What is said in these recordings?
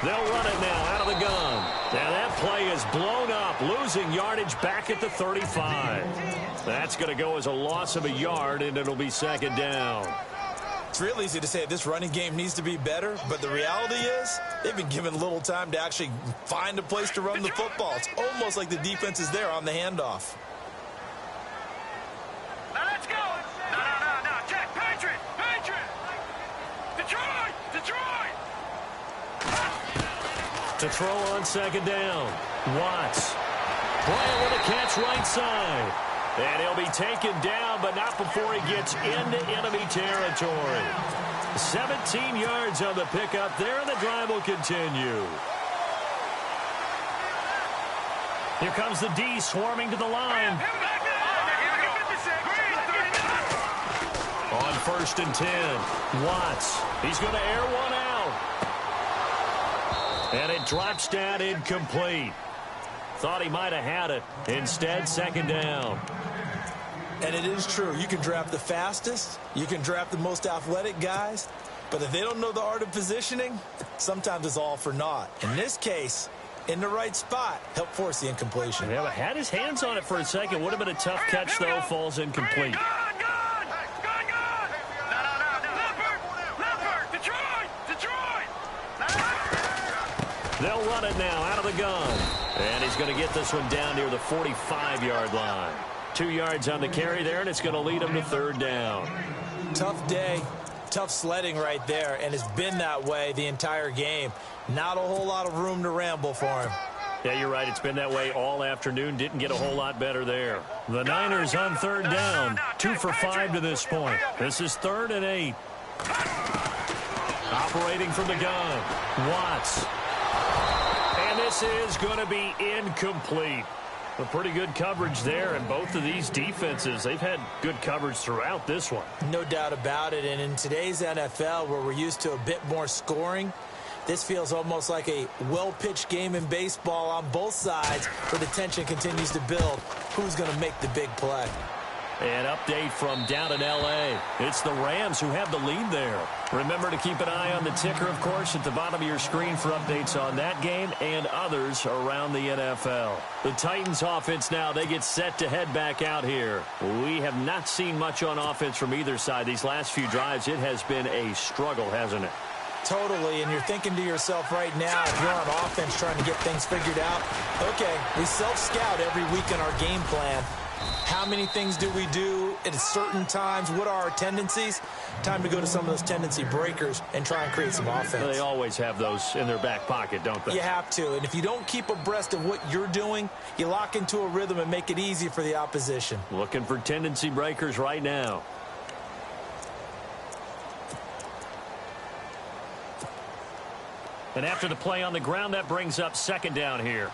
They'll run it now out of the gun. And that play is blown up, losing yardage back at the 35. That's going to go as a loss of a yard, and it'll be second down. It's real easy to say this running game needs to be better, but the reality is they've been given little time to actually find a place to run the football. It's almost like the defense is there on the handoff. Now let's go. No. Check. Patriot. Detroit. To throw on second down. Watts. Bryant with a catch right side. And he'll be taken down, but not before he gets into enemy territory. 17 yards on the pickup there, and the drive will continue. Here comes the D swarming to the line. On 1st and 10, Watts. He's going to air one out. And it drops down incomplete. Thought he might have had it. Instead, second down. And it is true. You can draft the fastest. You can draft the most athletic guys. But if they don't know the art of positioning, sometimes it's all for naught. In this case, in the right spot, help force the incompletion. Yeah, but had his hands on it for a second. Would have been a tough catch, though. Falls incomplete. Good. Detroit. They'll run it now out of the gun. And he's going to get this one down near the 45-yard line. 2 yards on the carry there, and it's going to lead him to third down. Tough day, tough sledding right there, and it's been that way the entire game. Not a whole lot of room to ramble for him. Yeah, you're right. It's been that way all afternoon. Didn't get a whole lot better there. The Niners on third down. 2 for 5 to this point. This is 3rd and 8. Operating from the gun. Watts. And this is going to be incomplete. A pretty good coverage there, and both of these defenses, they've had good coverage throughout this one. No doubt about it, and in today's NFL, where we're used to a bit more scoring, this feels almost like a well-pitched game in baseball on both sides, where the tension continues to build. Who's going to make the big play? An update from down in L.A. It's the Rams who have the lead there. Remember to keep an eye on the ticker, of course, at the bottom of your screen for updates on that game and others around the NFL. The Titans offense now, they get set to head back out here. We have not seen much on offense from either side. These last few drives, it has been a struggle, hasn't it? Totally, and you're thinking to yourself right now, if you're on offense trying to get things figured out, okay, we self-scout every week in our game plan. How many things do we do at certain times? What are our tendencies? Time to go to some of those tendency breakers and try and create some offense. They always have those in their back pocket, don't they? You have to, and if you don't keep abreast of what you're doing, you lock into a rhythm and make it easy for the opposition. Looking for tendency breakers right now. And after the play on the ground, that brings up second down here.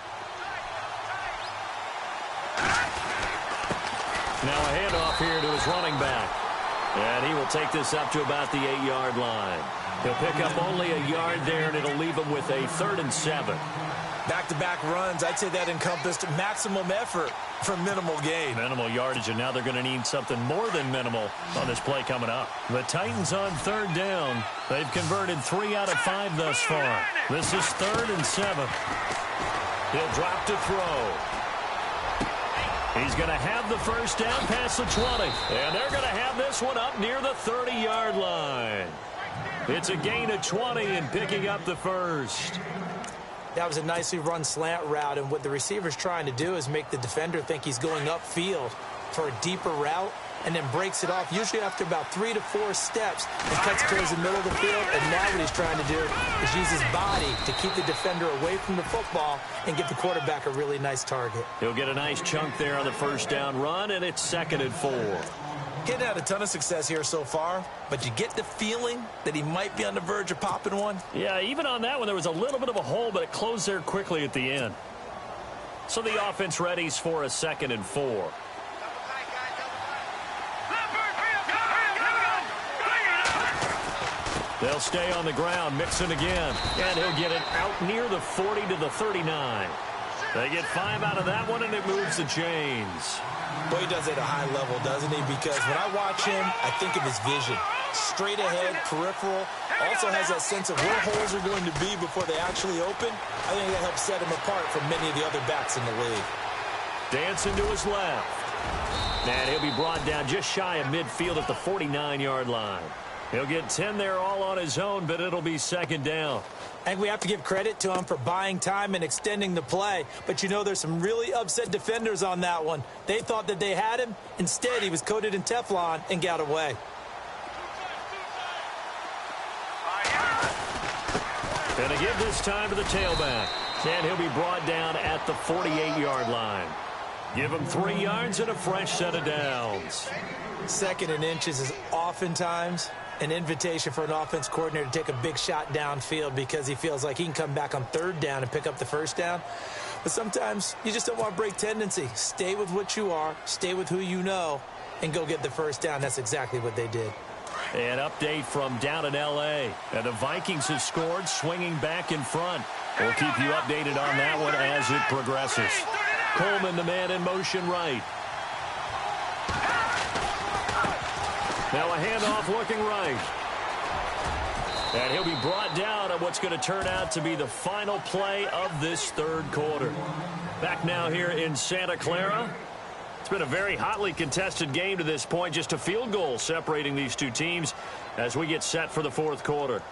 Now a handoff here to his running back. And he will take this up to about the 8-yard line. He'll pick up only a yard there, and it'll leave him with a 3rd and 7. Back-to-back runs, I'd say that encompassed maximum effort for minimal gain. Minimal yardage, and now they're going to need something more than minimal on this play coming up. The Titans on third down. They've converted 3 out of 5 thus far. This is 3rd and 7. He'll drop to throw. He's going to have the first down past the 20. And they're going to have this one up near the 30-yard line. It's a gain of 20 and picking up the first. That was a nicely run slant route, and what the receiver's trying to do is make the defender think he's going upfield for a deeper route, and then breaks it off, usually after about 3 to 4 steps, and cuts towards the middle of the field. And now what he's trying to do is use his body to keep the defender away from the football and give the quarterback a really nice target. He'll get a nice chunk there on the first down run, and it's 2nd and 4. Getting had a ton of success here so far, but you get the feeling that he might be on the verge of popping one. Yeah, even on that one, there was a little bit of a hole, but it closed there quickly at the end. So the offense readies for a 2nd and 4. They'll stay on the ground, Mixon again, and he'll get it out near the 40 to the 39. They get 5 out of that one, and it moves the chains. Boy, he does it at a high level, doesn't he? Because when I watch him, I think of his vision. straight ahead, peripheral. Also has that sense of where holes are going to be before they actually open. I think that helps set him apart from many of the other backs in the league. Dancing to his left. And he'll be brought down just shy of midfield at the 49-yard line. He'll get 10 there all on his own, but it'll be second down. I think we have to give credit to him for buying time and extending the play. But, you know, there's some really upset defenders on that one. They thought that they had him. Instead, he was coated in Teflon and got away. Going to give this time to the tailback. And he'll be brought down at the 48-yard line. Give him 3 yards and a fresh set of downs. 2nd and inches is oftentimes an invitation for an offense coordinator to take a big shot downfield because he feels like he can come back on 3rd down and pick up the 1st down. But sometimes you just don't want to break tendency. Stay with what you are, stay with who you know, and go get the 1st down. That's exactly what they did. An update from down in L.A. And the Vikings have scored, swinging back in front. We'll keep you updated on that one as it progresses. Coleman, the man in motion right. Now a handoff looking right. And he'll be brought down at what's going to turn out to be the final play of this 3rd quarter. Back now here in Santa Clara. It's been a very hotly contested game to this point. Just a field goal separating these two teams as we get set for the 4th quarter.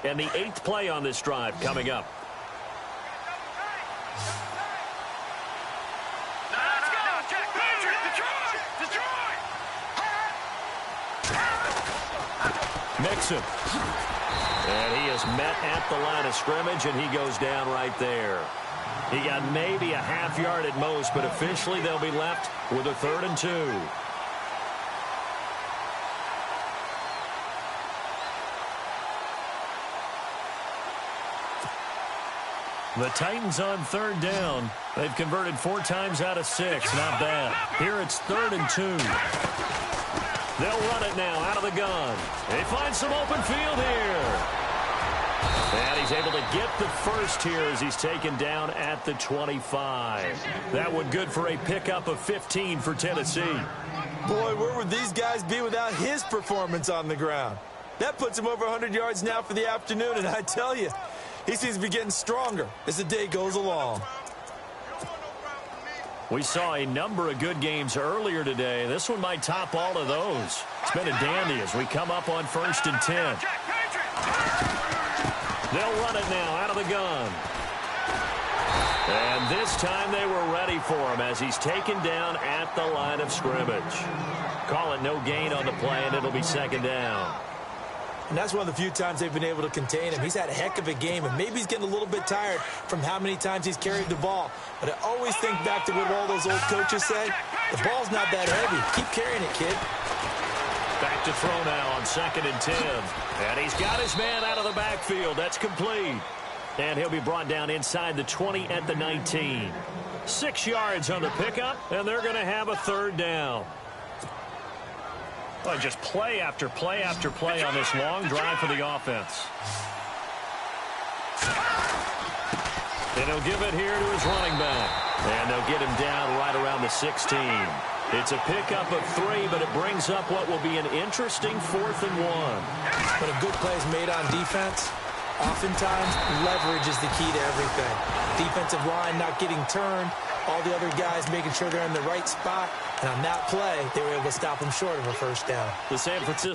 And the 8th play on this drive coming up. Let's go! Jack Patrick! Detroit! Mixon. And he is met at the line of scrimmage, and he goes down right there. He got maybe a half yard at most, but officially they'll be left with a 3rd and 2. The Titans on 3rd down. They've converted 4 times out of 6. Not bad. Here it's 3rd and 2. They'll run it now out of the gun. They find some open field here. And he's able to get the 1st here as he's taken down at the 25. That would good for a pickup of 15 for Tennessee. Boy, where would these guys be without his performance on the ground? That puts him over 100 yards now for the afternoon, and I tell you, he seems to be getting stronger as the day goes along. We saw a number of good games earlier today. This one might top all of those. It's been a dandy as we come up on 1st and 10. They'll run it now out of the gun. And this time they were ready for him as he's taken down at the line of scrimmage. Call it no gain on the play, and it'll be 2nd down. And that's one of the few times they've been able to contain him. He's had a heck of a game, and maybe he's getting a little bit tired from how many times he's carried the ball. But I always think back to what all those old coaches said. The ball's not that heavy. Keep carrying it, kid. Back to throw now on 2nd and 10. And he's got his man out of the backfield. That's complete. And he'll be brought down inside the 20 at the 19. 6 yards on the pickup, and they're going to have a 3rd down. Well, just play after play after play on this long drive for the offense. And he'll give it here to his running back. And they'll get him down right around the 16. It's a pickup of 3, but it brings up what will be an interesting 4th and 1. But a good play is made on defense. Oftentimes, leverage is the key to everything. Defensive line not getting turned. All the other guys making sure they're in the right spot. And on that play, they were able to stop him short of a 1st down. The San Francisco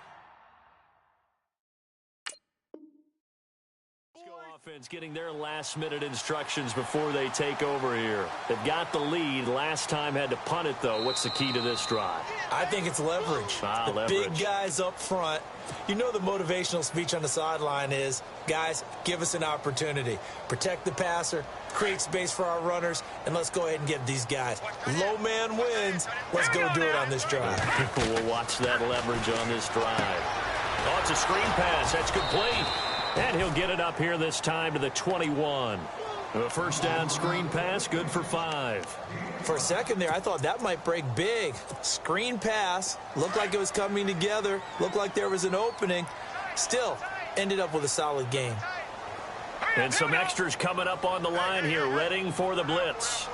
offense getting their last-minute instructions before they take over here. They've got the lead. Last time had to punt it, though. What's the key to this drive? I think it's leverage. The leverage. Big guys up front. You know the motivational speech on the sideline is, guys, give us an opportunity. Protect the passer, create space for our runners, and let's go ahead and get these guys. Low man wins. Let's go do it on this drive. We'll watch that leverage on this drive. Oh, it's a screen pass. That's complete. And he'll get it up here this time to the 21. A 1st down screen pass, good for 5. For a second there, I thought that might break big. Screen pass, looked like it was coming together, looked like there was an opening. Still, ended up with a solid game. And some extras coming up on the line here, readying for the blitz.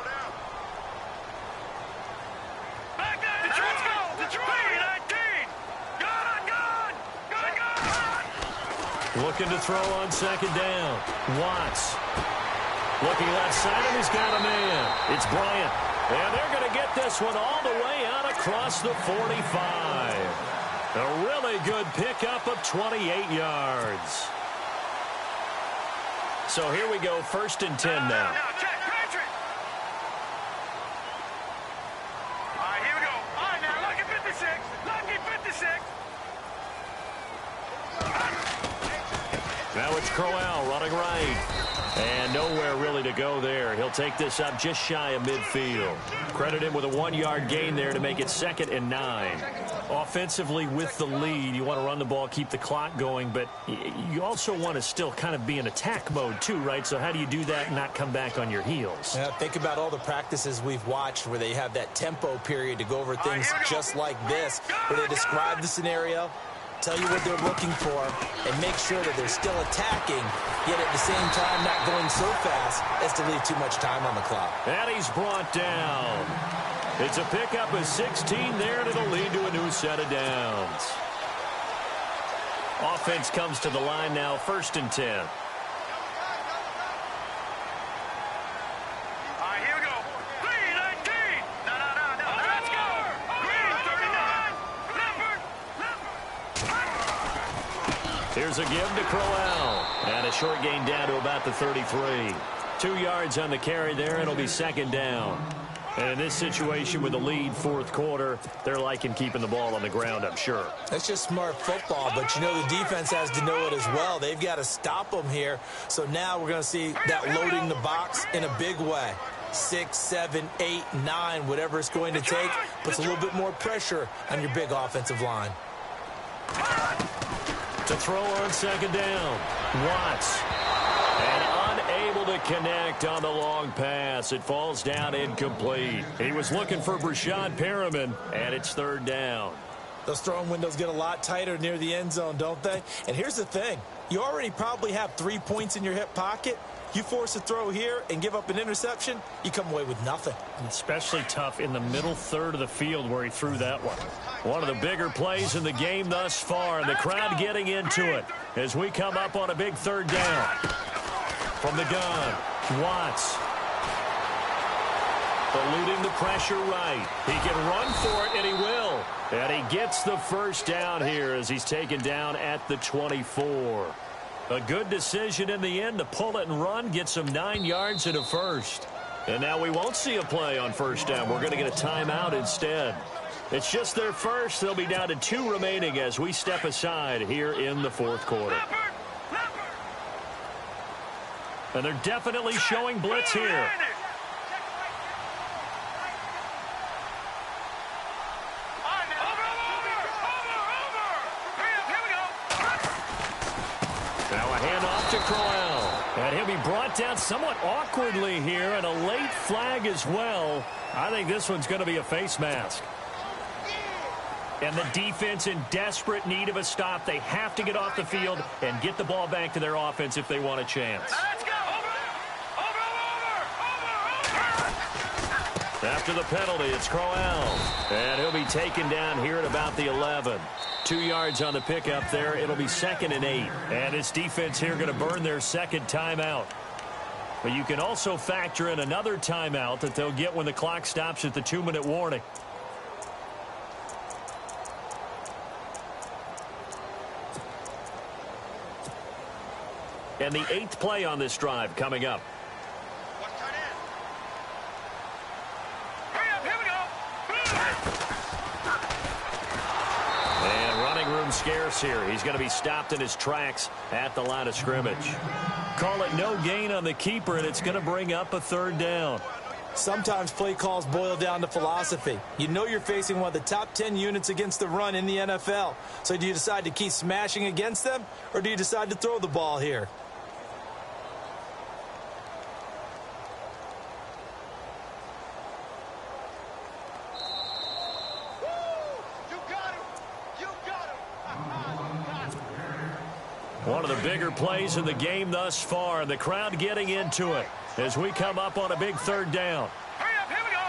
Looking to throw on second down. Watts. Looking left side, and he's got a man. It's Bryant. And they're going to get this one all the way out across the 45. A really good pickup of 28 yards. So here we go, 1st and 10 now. All right, here we go. All right, now, lucky 56. Lucky 56. Now it's Crowell running right. And nowhere really to go there. He'll take this up just shy of midfield. Credit him with a 1-yard gain there to make it 2nd and 9. Offensively with the lead, you want to run the ball, keep the clock going, but you also want to still kind of be in attack mode too, right? So how do you do that and not come back on your heels? Yeah, think about all the practices we've watched where they have that tempo period to go over things just like this, where they describe the scenario, tell you what they're looking for, and make sure that they're still attacking, yet at the same time not going so fast as to leave too much time on the clock. And he's brought down. It's a pickup of 16 there, and it'll lead to a new set of downs. Offense comes to the line now, 1st and 10. All right, here we go. Green 19. No. Let's go. Green 39. Here's a give to Crowell. And a short gain down to about the 33. 2 yards on the carry there. It'll be 2nd down. And in this situation with the lead 4th quarter, they're liking keeping the ball on the ground, I'm sure. That's just smart football, but you know the defense has to know it as well. They've got to stop them here. So now we're going to see that loading the box in a big way. 6, 7, 8, 9, whatever it's going to take, puts a little bit more pressure on your big offensive line. To throw on 2nd down, Watts. And unable to connect on the long pass. It falls down incomplete. He was looking for Brashad Perriman, and it's 3rd down. Those throwing windows get a lot tighter near the end zone, don't they? And here's the thing. You already probably have 3 points in your hip pocket. You force a throw here and give up an interception, you come away with nothing. Especially tough in the middle third of the field where he threw that one. One of the bigger plays in the game thus far, and the crowd getting into it as we come up on a big 3rd down. From the gun, Watts. Eluding the pressure right. He can run for it, and he will. And he gets the 1st down here as he's taken down at the 24. A good decision in the end to pull it and run, get some 9 yards and a 1st. And now we won't see a play on 1st down. We're going to get a timeout instead. It's just their 1st. They'll be down to 2 remaining as we step aside here in the 4th quarter. And they're definitely showing blitz here. And he'll be brought down somewhat awkwardly here, and a late flag as well. I think this one's going to be a face mask. And the defense in desperate need of a stop. They have to get off the field and get the ball back to their offense if they want a chance. Let's go. After the penalty, it's Crowell. And he'll be taken down here at about the 11. 2 yards on the pickup there. It'll be 2nd and 8. And this defense here going to burn their 2nd timeout. But you can also factor in another timeout that they'll get when the clock stops at the 2-minute warning. And the 8th play on this drive coming up. Scarce here. He's going to be stopped in his tracks at the line of scrimmage. Call it no gain on the keeper, and it's going to bring up a 3rd down. Sometimes play calls boil down to philosophy. You know you're facing one of the top 10 units against the run in the NFL. So do you decide to keep smashing against them, or do you decide to throw the ball here? One of the bigger plays in the game thus far, and the crowd getting into it as we come up on a big third down. Hurry up, here we go.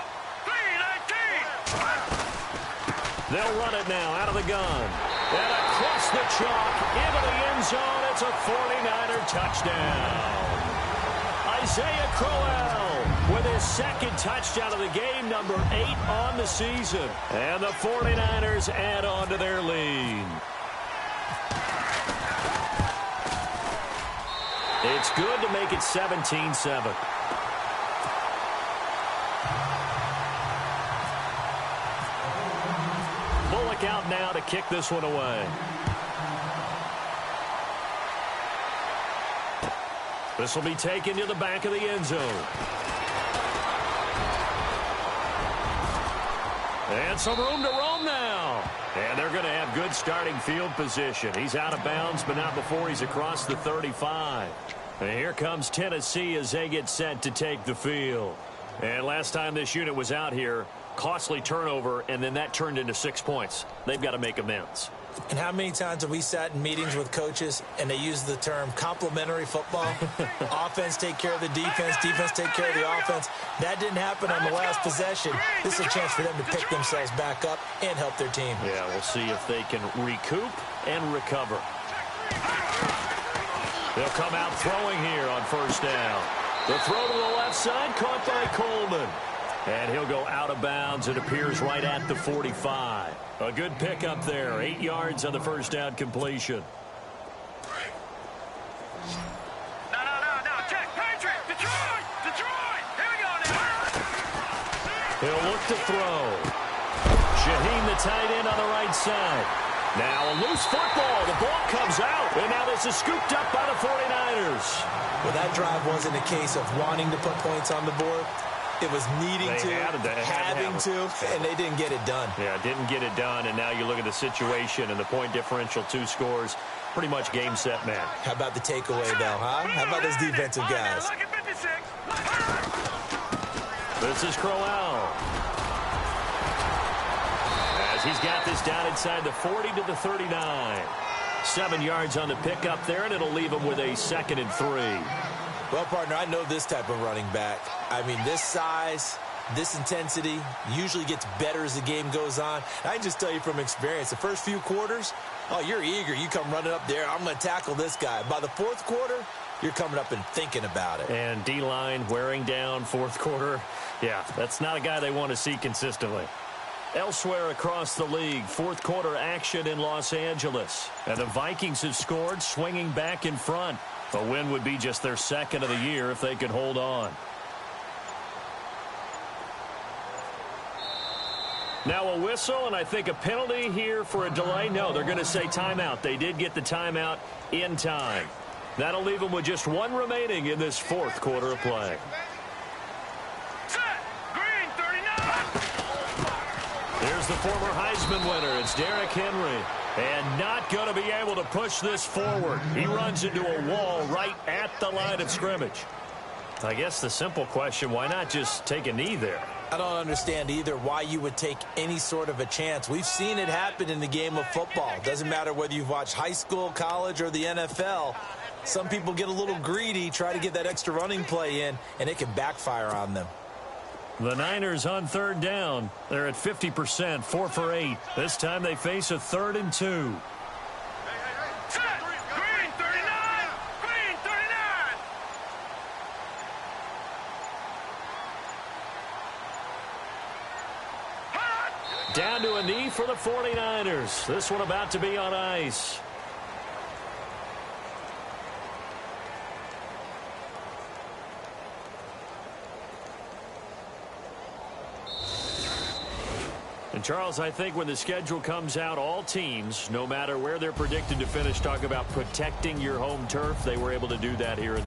3-19. They'll run it now out of the gun. And across the chalk into the end zone. It's a 49er touchdown. Isaiah Crowell with his second touchdown of the game, number 8 on the season. And the 49ers add on to their lead. It's good to make it 17-7. Bullock out now to kick this one away. This will be taken to the back of the end zone. And some room to roam now. And they're going to have good starting field position. He's out of bounds, but not before he's across the 35. And here comes Tennessee as they get set to take the field. And last time this unit was out here, costly turnover, and then that turned into 6 points. They've got to make amends. And how many times have we sat in meetings with coaches and they use the term complementary football? Offense take care of the defense, defense take care of the offense. That didn't happen on the last possession. This is a chance for them to pick themselves back up and help their team. Yeah, we'll see if they can recoup and recover. They'll come out throwing here on first down. The throw to the left side, caught by Coleman. And he'll go out of bounds. It appears right at the 45. A good pickup there. 8 yards on the first down completion. No. Check. Patriot. Detroit. Here we go now. He'll look to throw. Shaheen, the tight end, on the right side. Now a loose football. The ball comes out. And now this is scooped up by the 49ers. Well, that drive wasn't a case of wanting to put points on the board. It was needing to, having to, and they didn't get it done. Yeah, didn't get it done, and now you look at the situation and the point differential, 2 scores, pretty much game, set, match. How about the takeaway, though, huh? How about those defensive guys? This is Crowell. As he's got this down inside the 40 to the 39. 7 yards on the pickup there, and it'll leave him with a 2nd and 3. Well, partner, I know this type of running back. I mean, this size, this intensity usually gets better as the game goes on. I can just tell you from experience, the first few quarters, oh, you're eager. You come running up there, I'm going to tackle this guy. By the 4th quarter, you're coming up and thinking about it. And D-line wearing down 4th quarter. Yeah, that's not a guy they want to see consistently. Elsewhere across the league, 4th quarter action in Los Angeles. And the Vikings have scored, swinging back in front. A win would be just their 2nd of the year if they could hold on. Now a whistle, and I think a penalty here for a delay. No, they're going to say timeout. They did get the timeout in time. That'll leave them with just 1 remaining in this 4th quarter of play. Set. Green, 39. Here's the former Heisman winner. It's Derrick Henry. And not going to be able to push this forward. He runs into a wall right at the line of scrimmage. I guess the simple question, why not just take a knee there? I don't understand either why you would take any sort of a chance. We've seen it happen in the game of football. Doesn't matter whether you've watched high school, college, or the NFL. Some people get a little greedy, try to get that extra running play in, and it can backfire on them. The Niners on 3rd down. They're at 50%, 4 for 8. This time they face a 3rd and 2. Set. Green, 39. Green, 39. Down to a knee for the 49ers. This one about to be on ice. And, Charles, I think when the schedule comes out, all teams, no matter where they're predicted to finish, talk about protecting your home turf. They were able to do that here in